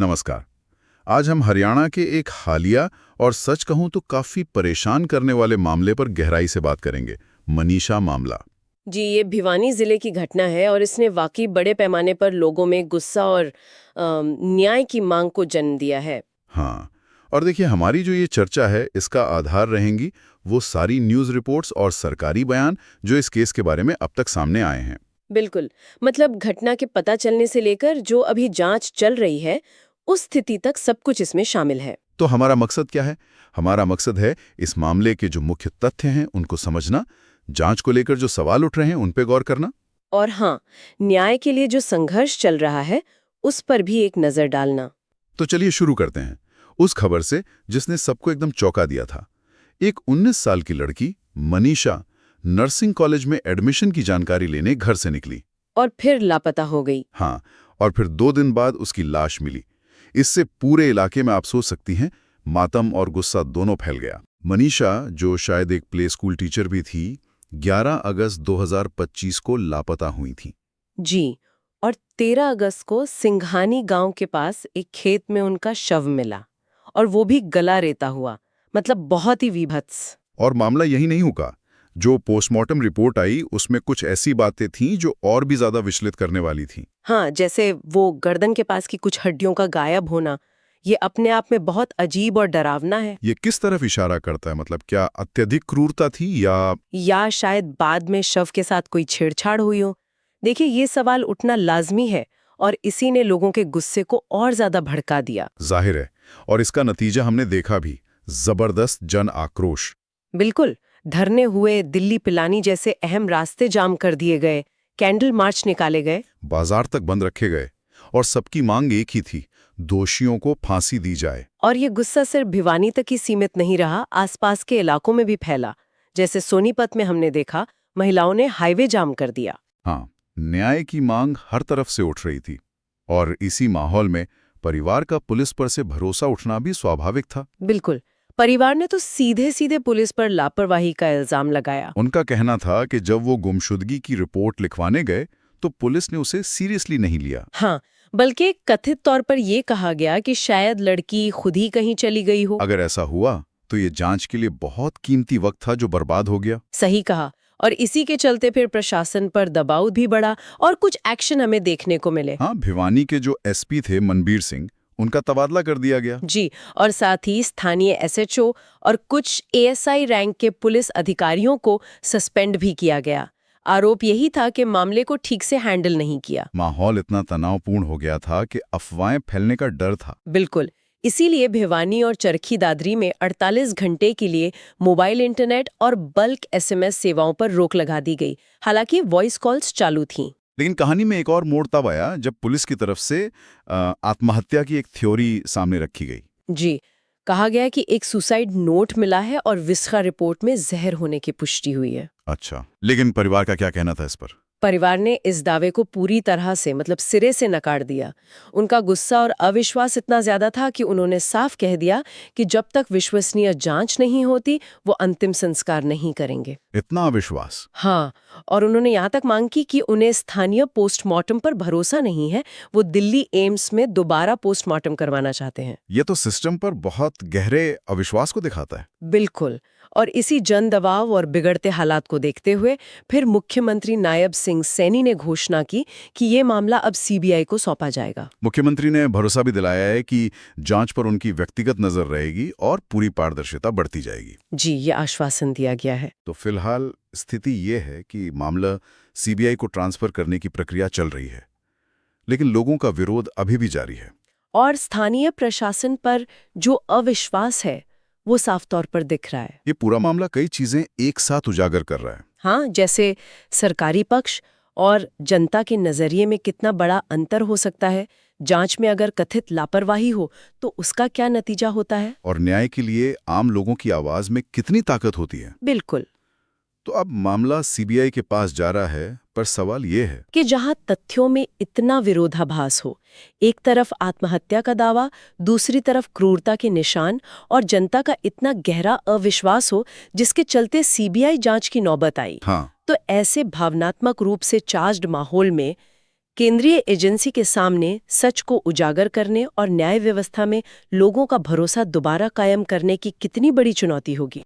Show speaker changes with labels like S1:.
S1: नमस्कार। आज हम हरियाणा के एक हालिया और सच कहूं तो काफी परेशान करने वाले मामले पर गहराई से बात करेंगे। मनीषा मामला।
S2: जी, ये भिवानी जिले की घटना है और इसने वाकई बड़े पैमाने पर लोगों में गुस्सा और न्याय की मांग को जन्म दिया है।
S1: हाँ, और देखिए हमारी जो ये चर्चा है इसका आधार रहेंगी वो सारी न्यूज़ रिपोर्ट्स और सरकारी बयान जो इस केस के बारे में अब तक सामने आए हैं।
S2: बिल्कुल। मतलब घटना के पता चलने से लेकर जो अभी जांच चल रही है, उस स्थिति तक सब कुछ इसमें शामिल है।
S1: तो हमारा मकसद क्या है? हमारा मकसद है इस मामले के जो मुख्य तथ्य हैं उनको समझना, जांच को लेकर जो सवाल उठ रहे हैं उन पे गौर करना।
S2: और हाँ, न्याय के लिए जो संघर्ष चल रहा है, उस पर भी एक नजर डालना।
S1: तो चलिए शुरू करते हैं उस खबर से जिसने सबको एकदम चौंका दिया था। एक 19 साल की लड़की मनीषा नर्सिंग कॉलेज में एडमिशन की जानकारी लेने घर से निकली।
S2: और फिर लापता हो गई।
S1: हाँ, और फिर 2 दिन बाद उसकी लाश मिली। इससे पूरे इलाके में आप सोच सकती हैं, मातम और गुस्सा दोनों फैल गया। मनीषा, जो शायद एक प्ले स्कूल टीचर भी थी, 11 अगस्त 2025 को लापता हुई थी।
S2: जी, और 13 अगस्त को सिंघानी गांव के पास एक खेत में उनका शव मिला, और वो भी गला रेता हुआ। मतलब बहुत ही विभत्स।
S1: और मामला यही नहीं रुका। जो पोस्टमार्टम रिपोर्ट आई उसमें कुछ ऐसी बातें थीं जो और भी ज्यादा विचलित करने वाली थीं।
S2: हाँ, जैसे वो गर्दन के पास की कुछ हड्डियों का गायब होना, ये अपने आप में बहुत अजीब और डरावना है।
S1: ये किस तरफ इशारा करता है? मतलब क्या अत्यधिक क्रूरता थी
S2: या शायद बाद में शव के साथ कोई छेड़छाड़ हुई हो। देखिए, ये सवाल उठना लाजमी है, और इसी ने लोगों के गुस्से को और ज्यादा भड़का दिया।
S1: जाहिर है, और इसका नतीजा हमने देखा भी, जबरदस्त जन आक्रोश।
S2: बिल्कुल। धरने हुए, दिल्ली पिलानी जैसे अहम रास्ते जाम कर दिए गए, कैंडल मार्च निकाले गए।
S1: बाजार तक बंद रखे गए, और सबकी मांग एक ही थी, दोषियों को फांसी दी जाए।
S2: और ये गुस्सा सिर्फ भिवानी तक ही सीमित नहीं रहा, आसपास के इलाकों में भी फैला। जैसे सोनीपत में हमने देखा, महिलाओं ने हाईवे जाम कर दिया।
S1: हाँ, न्याय की मांग हर तरफ से उठ रही थी, और इसी माहौल में परिवार का पुलिस पर से भरोसा उठना भी स्वाभाविक था।
S2: बिल्कुल। परिवार ने तो सीधे सीधे पुलिस पर लापरवाही का इल्जाम लगाया।
S1: उनका कहना था कि जब वो गुमशुदगी की रिपोर्ट लिखवाने गए तो पुलिस ने उसे सीरियसली नहीं लिया।
S2: हाँ, बल्कि कथित तौर पर यह कहा गया कि शायद लड़की खुद ही कहीं चली गई हो।
S1: अगर ऐसा हुआ तो ये जांच के लिए बहुत कीमती वक्त था जो बर्बाद हो गया।
S2: सही कहा। और इसी के चलते फिर प्रशासन पर दबाव भी बढ़ा और कुछ एक्शन हमें देखने को मिले।
S1: हाँ, भिवानी के जो एसपी थे मनबीर सिंह, उनका तबादला कर दिया गया।
S2: जी, और साथ ही स्थानीय एसएचओ और कुछ एएसआई रैंक के पुलिस अधिकारियों को सस्पेंड भी किया गया। आरोप यही था कि मामले को ठीक से हैंडल नहीं किया।
S1: माहौल इतना तनावपूर्ण हो गया था कि अफवाहें फैलने का डर था।
S2: बिल्कुल। इसीलिए भिवानी और चरखी दादरी में 48 घंटे के लिए मोबाइल इंटरनेट और बल्क एसएमएस सेवाओं पर रोक लगा दी गई। हालांकि वॉइस कॉल्स चालू थीं।
S1: लेकिन कहानी में एक और मोड़ तब आया जब पुलिस की तरफ से आत्महत्या की एक थ्योरी सामने रखी गई।
S2: जी, कहा गया कि एक सुसाइड नोट मिला है और विस्का रिपोर्ट में जहर होने की पुष्टि हुई है।
S1: अच्छा, लेकिन परिवार का क्या कहना था इस पर?
S2: परिवार ने इस दावे को पूरी तरह से, मतलब सिरे से नकार दिया। उनका गुस्सा और अविश्वास इतना ज्यादा था कि उन्होंने साफ कह दिया कि जब तक विश्वसनीय जांच नहीं होती, वो अंतिम संस्कार नहीं करेंगे।
S1: इतना अविश्वास?
S2: हाँ, और उन्होंने यहाँ तक मांग की कि उन्हें स्थानीय पोस्टमार्टम पर भरोसा नहीं है, वो दिल्ली एम्स में दोबारा पोस्टमार्टम करवाना चाहते हैं।
S1: ये तो सिस्टम पर बहुत गहरे अविश्वास को दिखाता है।
S2: बिल्कुल। और इसी जन दबाव और बिगड़ते हालात को देखते हुए फिर मुख्यमंत्री नायब सिंह सैनी ने घोषणा की कि ये मामला अब सीबीआई को सौंपा जाएगा।
S1: मुख्यमंत्री ने भरोसा भी दिलाया है कि जांच पर उनकी व्यक्तिगत नजर रहेगी और पूरी पारदर्शिता बढ़ती जाएगी।
S2: जी, ये आश्वासन दिया गया है।
S1: तो फिलहाल स्थिति ये है कि मामला सीबीआई को ट्रांसफर करने की प्रक्रिया चल रही है, लेकिन लोगों का विरोध अभी भी जारी है।
S2: और स्थानीय प्रशासन पर जो अविश्वास है, वो साफ तौर पर दिख रहा है।
S1: ये पूरा मामला कई चीजें एक साथ उजागर कर रहा है।
S2: हाँ, जैसे सरकारी पक्ष और जनता के नजरिए में कितना बड़ा अंतर हो सकता है। जांच में अगर कथित लापरवाही हो तो उसका क्या नतीजा होता है,
S1: और न्याय के लिए आम लोगों की आवाज में कितनी ताकत होती है।
S2: बिल्कुल।
S1: तो अब मामला सीबीआई के पास जा रहा है, पर सवाल ये है
S2: कि जहां तथ्यों में इतना विरोधाभास हो, एक तरफ आत्महत्या का दावा, दूसरी तरफ क्रूरता के निशान, और जनता का इतना गहरा अविश्वास हो जिसके चलते सीबीआई जांच की नौबत आई।
S1: हाँ,
S2: तो ऐसे भावनात्मक रूप से चार्ज्ड माहौल में केंद्रीय एजेंसी के सामने सच को उजागर करने और न्याय व्यवस्था में लोगों का भरोसा दोबारा कायम करने की कितनी बड़ी चुनौती होगी।